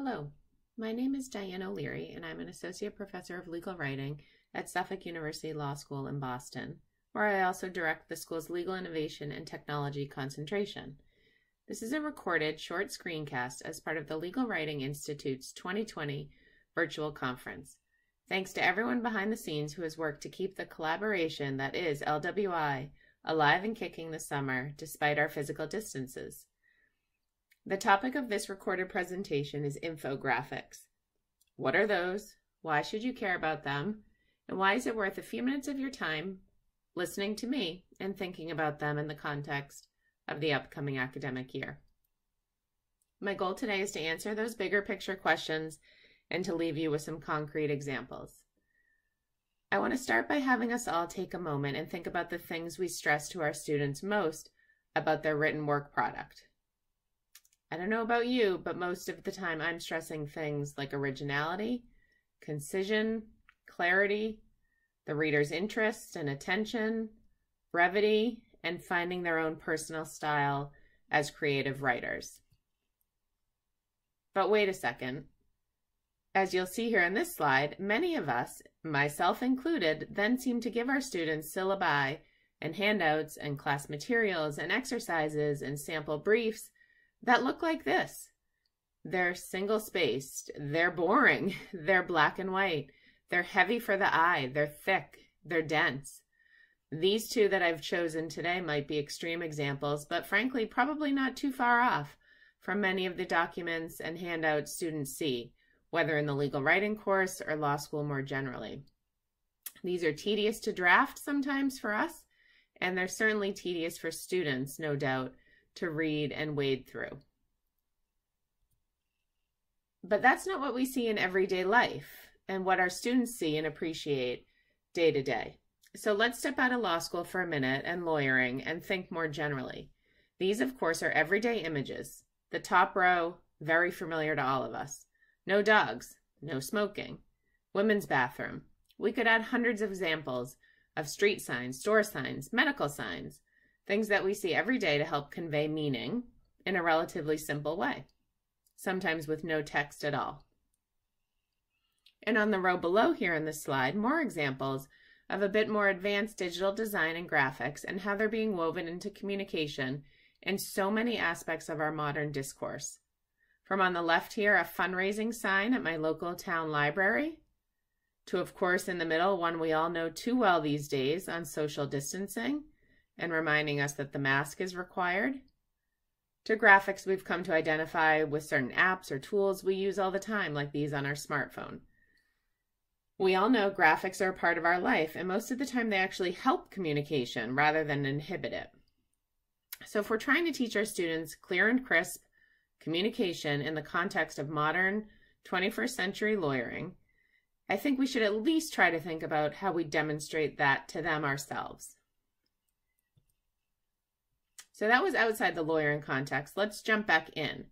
Hello, my name is Dyane O'Leary, and I'm an Associate Professor of Legal Writing at Suffolk University Law School in Boston, where I also direct the school's Legal Innovation and Technology concentration. This is a recorded short screencast as part of the Legal Writing Institute's 2020 virtual conference. Thanks to everyone behind the scenes who has worked to keep the collaboration that is LWI alive and kicking this summer despite our physical distances. The topic of this recorded presentation is infographics. What are those? Why should you care about them? And why is it worth a few minutes of your time listening to me and thinking about them in the context of the upcoming academic year? My goal today is to answer those bigger picture questions and to leave you with some concrete examples. I want to start by having us all take a moment and think about the things we stress to our students most about their written work product. I don't know about you, but most of the time I'm stressing things like originality, concision, clarity, the reader's interest and attention, brevity, and finding their own personal style as creative writers. But wait a second. As you'll see here in this slide, many of us, myself included, then seem to give our students syllabi and handouts and class materials and exercises and sample briefs that look like this. They're single-spaced, they're boring, they're black and white, they're heavy for the eye, they're thick, they're dense. These two that I've chosen today might be extreme examples, but frankly, probably not too far off from many of the documents and handouts students see, whether in the legal writing course or law school more generally. These are tedious to draft sometimes for us, and they're certainly tedious for students, no doubt, to read and wade through. But that's not what we see in everyday life and what our students see and appreciate day to day. So let's step out of law school for a minute and lawyering and think more generally. These, of course, are everyday images. The top row, very familiar to all of us. No dogs, no smoking, women's bathroom. We could add hundreds of examples of street signs, store signs, medical signs, things that we see every day to help convey meaning in a relatively simple way, sometimes with no text at all. And on the row below here in this slide, more examples of a bit more advanced digital design and graphics and how they're being woven into communication in so many aspects of our modern discourse. From on the left here, a fundraising sign at my local town library, to, of course, in the middle, one we all know too well these days on social distancing, and reminding us that the mask is required, to graphics we've come to identify with certain apps or tools we use all the time, like these on our smartphone. We all know graphics are a part of our life, and most of the time they actually help communication rather than inhibit it. So if we're trying to teach our students clear and crisp communication in the context of modern 21st century lawyering, I think we should at least try to think about how we demonstrate that to them ourselves. So that was outside the lawyering context. Let's jump back in.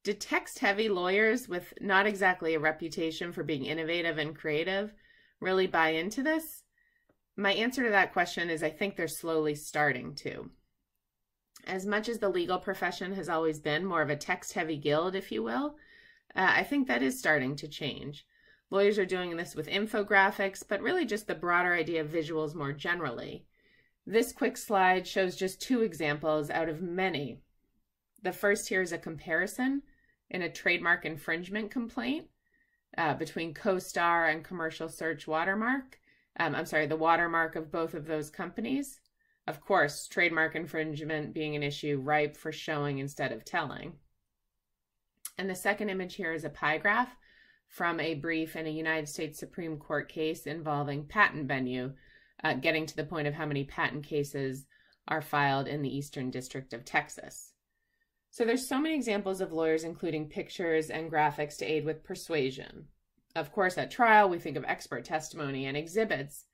Did text-heavy lawyers with not exactly a reputation for being innovative and creative really buy into this? My answer to that question is I think they're slowly starting to. As much as the legal profession has always been more of a text-heavy guild, if you will, I think that is starting to change. Lawyers are doing this with infographics, but really just the broader idea of visuals more generally. This quick slide shows just two examples out of many. The first here is a comparison in a trademark infringement complaint between CoStar and Commercial Search Watermark. The watermark of both of those companies. Of course, trademark infringement being an issue ripe for showing instead of telling. And the second image here is a pie graph from a brief in a United States Supreme Court case involving patent venue, getting to the point of how many patent cases are filed in the Eastern District of Texas. So there's so many examples of lawyers including pictures and graphics to aid with persuasion. Of course, at trial, we think of expert testimony and exhibits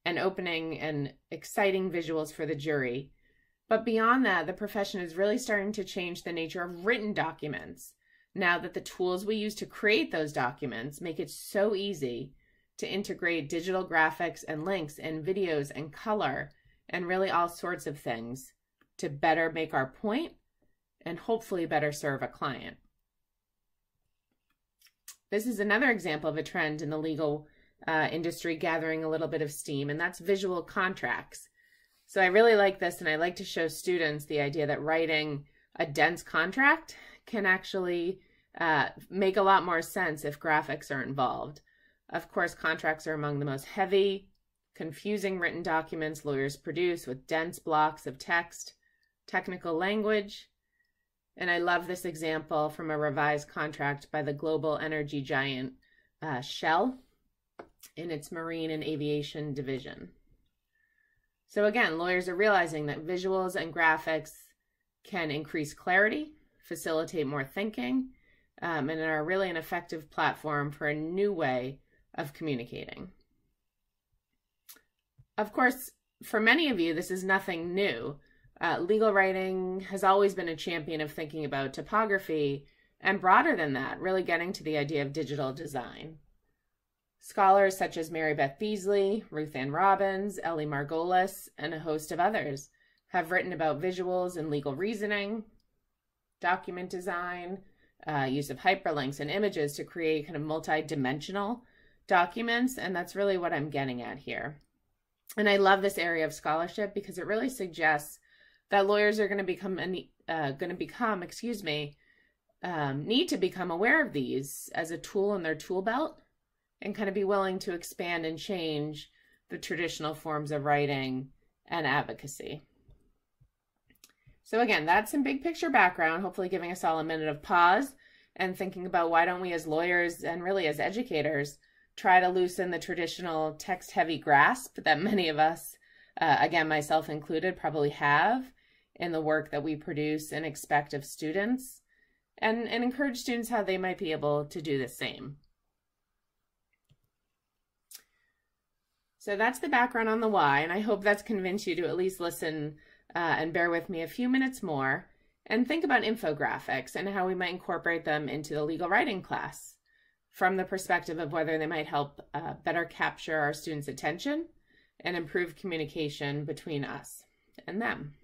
and opening and exciting visuals for the jury. But beyond that, the profession is really starting to change the nature of written documents now that the tools we use to create those documents make it so easy to integrate digital graphics and links and videos and color and really all sorts of things to better make our point and hopefully better serve a client. This is another example of a trend in the legal industry gathering a little bit of steam, and that's visual contracts. So I really like this, and I like to show students the idea that writing a dense contract can actually make a lot more sense if graphics are involved. Of course, contracts are among the most heavy, confusing written documents lawyers produce with dense blocks of text, technical language. And I love this example from a revised contract by the global energy giant Shell in its marine and aviation division. So again, lawyers are realizing that visuals and graphics can increase clarity, facilitate more thinking, and are really an effective platform for a new way of communicating. Of course, for many of you, this is nothing new. Legal writing has always been a champion of thinking about typography, and broader than that, really getting to the idea of digital design. Scholars such as Mary Beth Beasley, Ruth Ann Robbins, Ellie Margolis, and a host of others have written about visuals and legal reasoning, document design, use of hyperlinks and images to create kind of multi-dimensional documents, and that's really what I'm getting at here. And I love this area of scholarship because it really suggests that lawyers are going to become need to become aware of these as a tool in their tool belt and kind of be willing to expand and change the traditional forms of writing and advocacy. So again, that's some big picture background, hopefully giving us all a minute of pause and thinking about why don't we as lawyers and really as educators try to loosen the traditional text-heavy grasp that many of us, again, myself included, probably have in the work that we produce and expect of students, and encourage students how they might be able to do the same. So that's the background on the why, and I hope that's convinced you to at least listen and bear with me a few minutes more and think about infographics and how we might incorporate them into the legal writing class from the perspective of whether they might help better capture our students' attention and improve communication between us and them.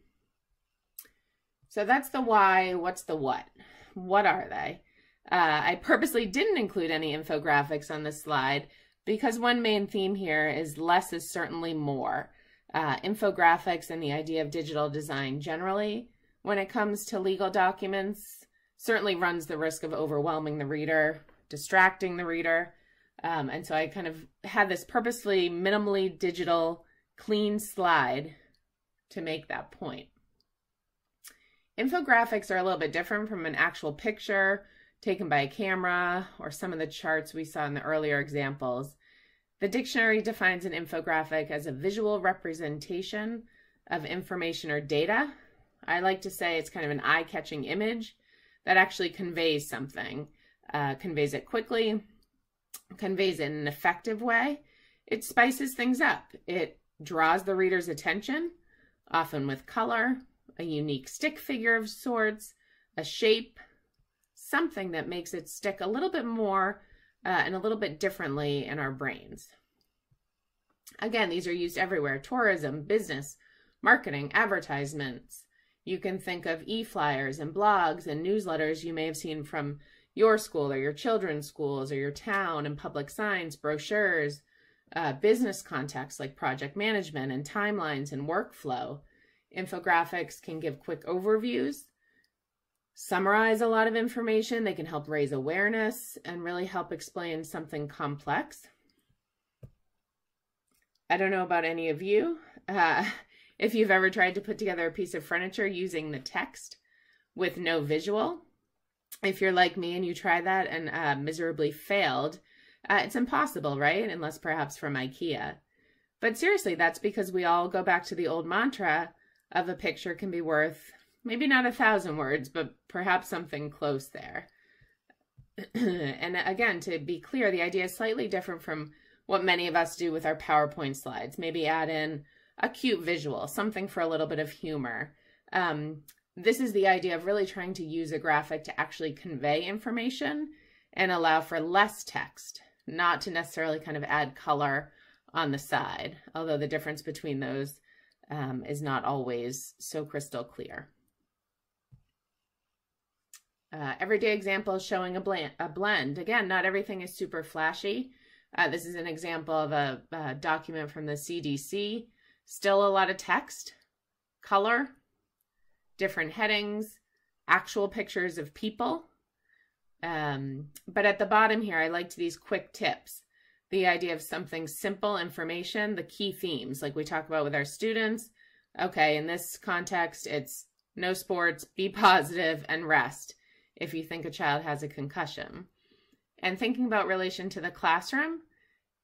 So that's the why. What's the what? What are they? I purposely didn't include any infographics on this slide because one main theme here is less is certainly more. Infographics and the idea of digital design generally, when it comes to legal documents, certainly runs the risk of overwhelming the reader, distracting the reader. And so I kind of had this purposely minimally digital, clean slide to make that point. Infographics are a little bit different from an actual picture taken by a camera or some of the charts we saw in the earlier examples. The dictionary defines an infographic as a visual representation of information or data. I like to say it's kind of an eye-catching image that actually conveys something, conveys it quickly, conveys it in an effective way. It spices things up. It draws the reader's attention, often with color, a unique stick figure of sorts, a shape, something that makes it stick a little bit more and a little bit differently in our brains. Again, these are used everywhere: tourism, business, marketing, advertisements. You can think of e-flyers and blogs and newsletters you may have seen from your school or your children's schools or your town, and public signs, brochures, business contexts like project management and timelines and workflow. Infographics can give quick overviews, summarize a lot of information. They can help raise awareness and really help explain something complex. I don't know about any of you, if you've ever tried to put together a piece of furniture using the text with no visual. If you're like me and you try that and miserably failed, it's impossible, right? Unless perhaps from IKEA. But seriously, that's because we all go back to the old mantra of a picture can be worth maybe not 1,000 words, but perhaps something close there. And again, to be clear, the idea is slightly different from what many of us do with our PowerPoint slides. Maybe add in a cute visual, something for a little bit of humor. This is the idea of really trying to use a graphic to actually convey information and allow for less text, not to necessarily kind of add color on the side, although the difference between those is not always so crystal clear. Everyday examples showing a blend. Again, not everything is super flashy. This is an example of a document from the CDC. Still a lot of text, color, different headings, actual pictures of people. But at the bottom here, I liked these quick tips. The idea of something simple information, the key themes, like we talk about with our students. Okay, in this context, it's no sports, be positive, and rest if you think a child has a concussion. And thinking about relation to the classroom,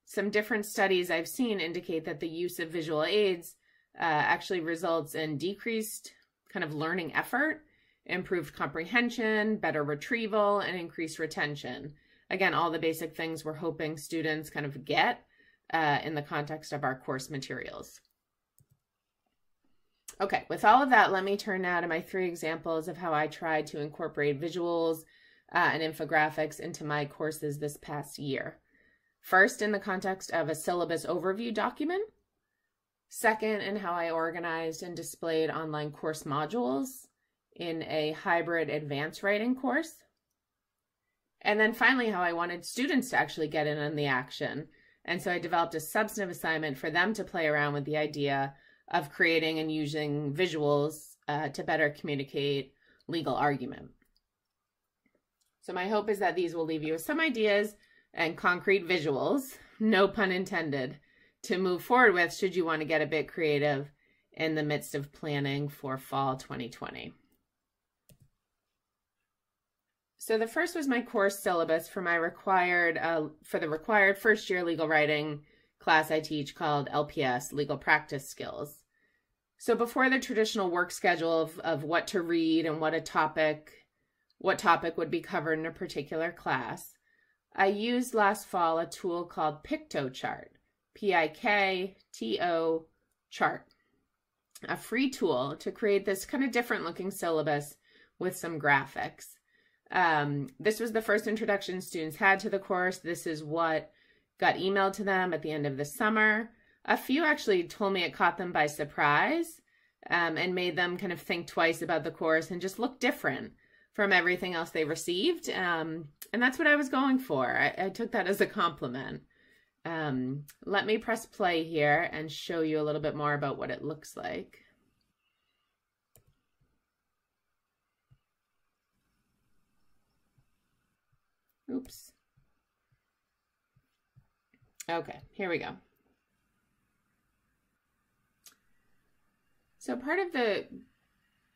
some different studies I've seen indicate that the use of visual aids actually results in decreased kind of learning effort, improved comprehension, better retrieval, and increased retention. Again, all the basic things we're hoping students kind of get in the context of our course materials. Okay, with all of that, let me turn now to my 3 examples of how I tried to incorporate visuals and infographics into my courses this past year. First, in the context of a syllabus overview document. Second, in how I organized and displayed online course modules in a hybrid advanced writing course. And then finally, how I wanted students to actually get in on the action. And so I developed a substantive assignment for them to play around with the idea of creating and using visuals to better communicate legal argument. So my hope is that these will leave you with some ideas and concrete visuals, no pun intended, to move forward with should you want to get a bit creative in the midst of planning for fall 2020. So the first was my course syllabus for my required first year legal writing class I teach called LPS, Legal Practice Skills. So before the traditional work schedule of what to read and what topic would be covered in a particular class, I used last fall a tool called PictoChart, P-I-K-T-O chart, a free tool to create this kind of different looking syllabus with some graphics. This was the first introduction students had to the course. This is what got emailed to them at the end of the summer. A few actually told me it caught them by surprise and made them kind of think twice about the course and just look different from everything else they received. And that's what I was going for. I took that as a compliment. Let me press play here and show you a little bit more about what it looks like. Oops. Okay, here we go. So part of the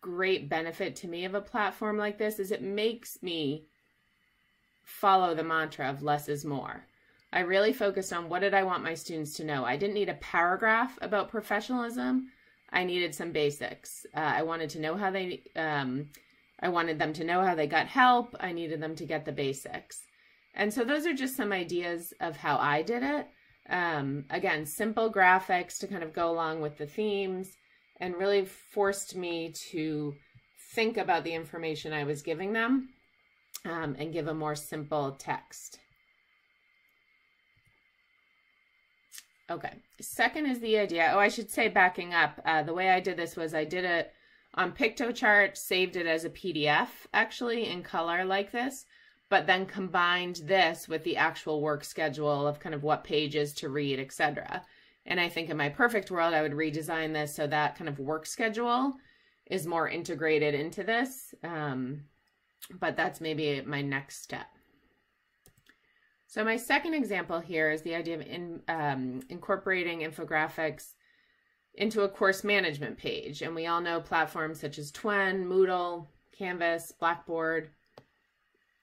great benefit to me of a platform like this is it makes me follow the mantra of less is more. I really focused on what did I want my students to know. I didn't need a paragraph about professionalism. I needed some basics. I wanted to know how I wanted them to know how they got help. I needed them to get the basics. And so those are just some ideas of how I did it. Again, simple graphics to kind of go along with the themes and really forced me to think about the information I was giving them and give a more simple text. Okay, second is the idea. Oh, I should say backing up, the way I did this was I did it on PictoChart, saved it as a PDF actually in color like this, but then combined this with the actual work schedule of kind of what pages to read, etc. And I think in my perfect world, I would redesign this so that kind of work schedule is more integrated into this, but that's maybe my next step. So my second example here is the idea of incorporating infographics into a course management page. And we all know platforms such as Twen, Moodle, Canvas, Blackboard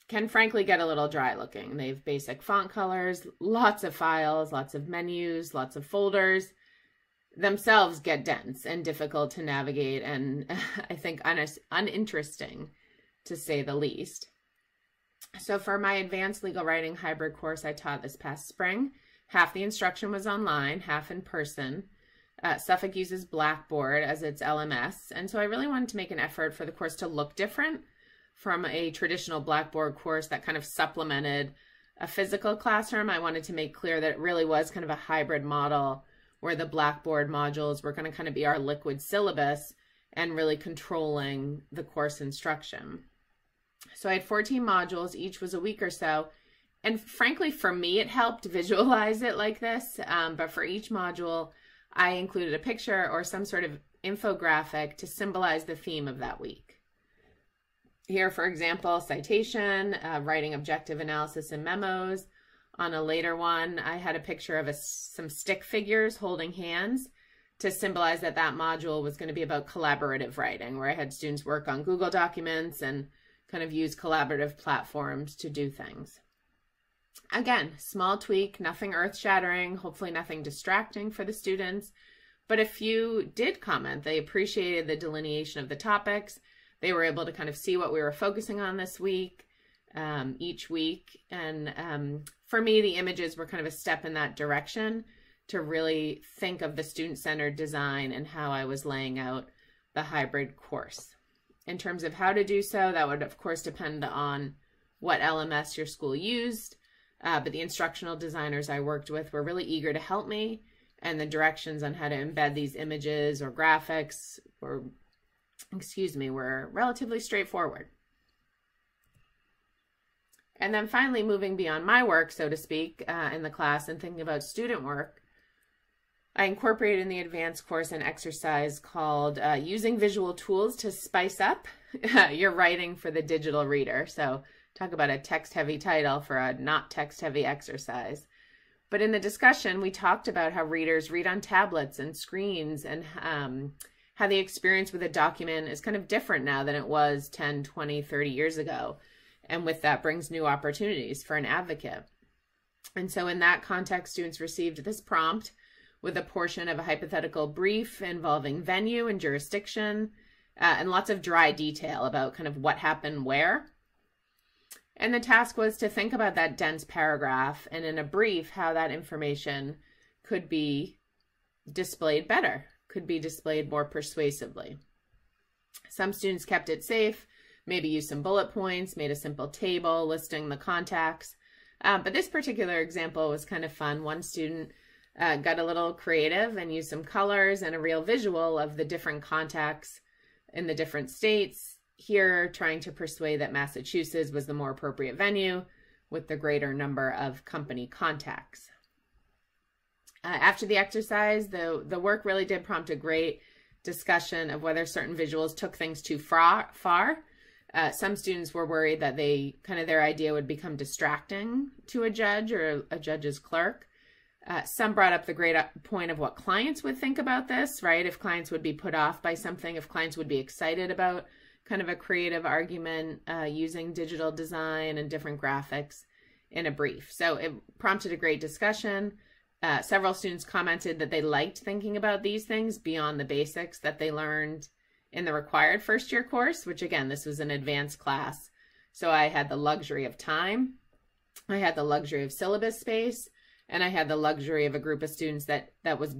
can frankly get a little dry looking. They have basic font colors, lots of files, lots of menus, lots of folders. Themselves get dense and difficult to navigate and I think uninteresting to say the least. So for my advanced legal writing hybrid course I taught this past spring, half the instruction was online, half in person. Suffolk uses Blackboard as its LMS, and so I really wanted to make an effort for the course to look different from a traditional Blackboard course that kind of supplemented a physical classroom. I wanted to make clear that it really was kind of a hybrid model where the Blackboard modules were going to kind of be our liquid syllabus and really controlling the course instruction. So I had 14 modules, each was a week or so. And frankly, for me, it helped visualize it like this. But for each module, I included a picture or some sort of infographic to symbolize the theme of that week. Here, for example, citation, writing objective analysis and memos. On a later one, I had a picture of some stick figures holding hands to symbolize that that module was going to be about collaborative writing, where I had students work on Google Documents and kind of use collaborative platforms to do things. Again, small tweak, nothing earth-shattering, hopefully nothing distracting for the students. But a few did comment. They appreciated the delineation of the topics. They were able to kind of see what we were focusing on this week, each week. And for me, the images were kind of a step in that direction to really think of the student-centered design and how I was laying out the hybrid course. In terms of how to do so, that would, of course, depend on what LMS your school used. But the instructional designers I worked with were really eager to help me, and the directions on how to embed these images or graphics were relatively straightforward. And then finally, moving beyond my work, so to speak, in the class and thinking about student work, I incorporated in the advanced course an exercise called Using Visual Tools to Spice Up Your Writing for the Digital Reader. So talk about a text-heavy title for a not text-heavy exercise. But in the discussion, we talked about how readers read on tablets and screens, and how the experience with a document is kind of different now than it was 10, 20, 30 years ago. And with that brings new opportunities for an advocate. And so in that context, students received this prompt with a portion of a hypothetical brief involving venue and jurisdiction, and lots of dry detail about kind of what happened where. And the task was to think about that dense paragraph and in a brief how that information could be displayed better, could be displayed more persuasively. Some students kept it safe, maybe used some bullet points, made a simple table listing the contacts. But this particular example was kind of fun. One student got a little creative and used some colors and a real visual of the different contacts in the different states. Here, trying to persuade that Massachusetts was the more appropriate venue with the greater number of company contacts. After the exercise, the work really did prompt a great discussion of whether certain visuals took things too far. Some students were worried that their idea would become distracting to a judge or a judge's clerk. Some brought up the great point of what clients would think about this, right? If clients would be put off by something, if clients would be excited about kind of a creative argument using digital design and different graphics in a brief. So it prompted a great discussion. Several students commented that they liked thinking about these things beyond the basics that they learned in the required first year course, which again, this was an advanced class. So I had the luxury of time, I had the luxury of syllabus space, and I had the luxury of a group of students that was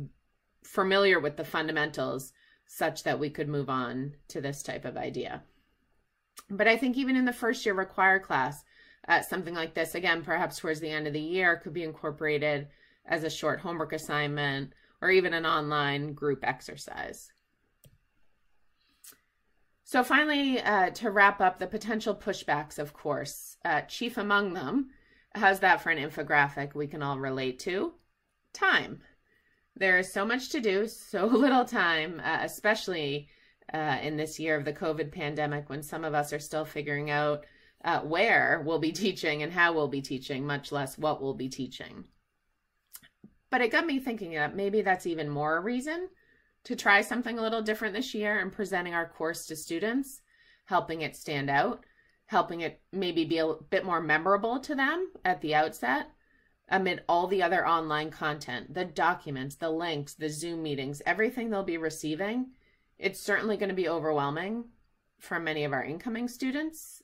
familiar with the fundamentals such that we could move on to this type of idea. But I think even in the first year required class, something like this, again, perhaps towards the end of the year, could be incorporated as a short homework assignment or even an online group exercise. So finally, to wrap up, the potential pushbacks, of course, chief among them, how's that for an infographic we can all relate to? Time. There is so much to do, so little time, especially in this year of the COVID pandemic, when some of us are still figuring out where we'll be teaching and how we'll be teaching, much less what we'll be teaching. But it got me thinking that maybe that's even more a reason to try something a little different this year in presenting our course to students, helping it stand out, helping it maybe be a bit more memorable to them at the outset, amid all the other online content, the documents, the links, the Zoom meetings, everything they'll be receiving. It's certainly going to be overwhelming for many of our incoming students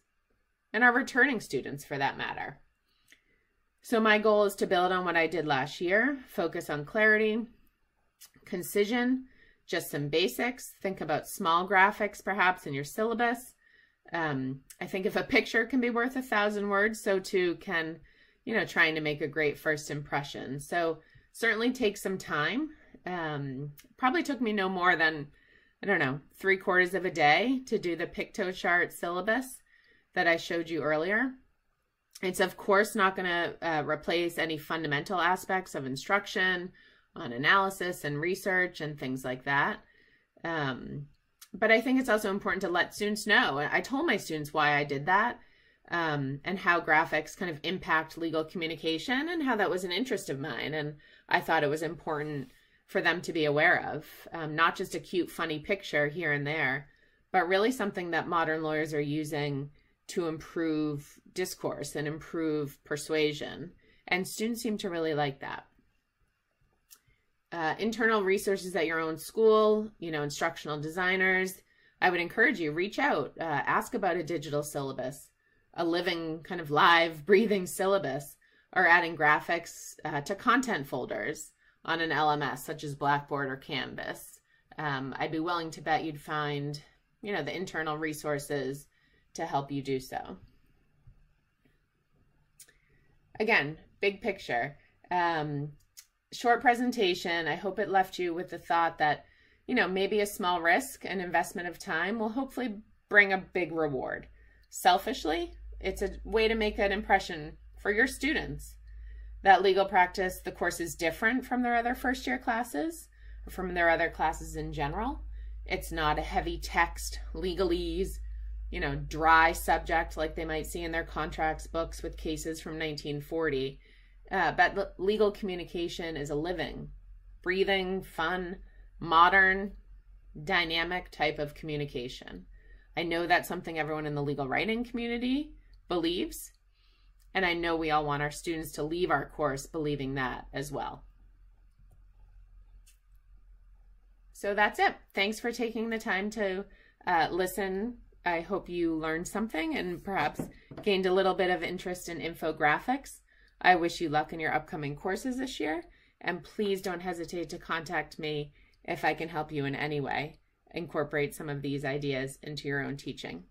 and our returning students for that matter. So my goal is to build on what I did last year, focus on clarity, concision, just some basics. Think about small graphics perhaps in your syllabus. I think if a picture can be worth 1,000 words, so too can, trying to make a great first impression. So certainly take some time. Probably took me no more than, 3/4 of a day to do the pictochart syllabus that I showed you earlier. It's of course not going to replace any fundamental aspects of instruction on analysis and research and things like that. But I think it's also important to let students know. I told my students why I did that, and how graphics kind of impact legal communication and how that was an interest of mine. And I thought it was important for them to be aware of, not just a cute, funny picture here and there, but really something that modern lawyers are using to improve discourse and improve persuasion. And students seem to really like that. Internal resources at your own school, instructional designers. I would encourage you, reach out, ask about a digital syllabus, a living kind of live breathing syllabus, or adding graphics to content folders on an LMS such as Blackboard or Canvas. I'd be willing to bet you'd find, the internal resources to help you do so. Again, big picture. Short presentation. I hope it left you with the thought that, maybe a small risk and investment of time will hopefully bring a big reward. Selfishly, it's a way to make an impression for your students that legal practice, the course is different from their other first-year classes, or from their other classes in general. It's not a heavy text, legalese, dry subject like they might see in their contracts books with cases from 1940. But legal communication is a living, breathing, fun, modern, dynamic type of communication. I know that's something everyone in the legal writing community believes, and I know we all want our students to leave our course believing that as well. So that's it. Thanks for taking the time to listen. I hope you learned something and perhaps gained a little bit of interest in infographics. I wish you luck in your upcoming courses this year, and please don't hesitate to contact me if I can help you in any way incorporate some of these ideas into your own teaching.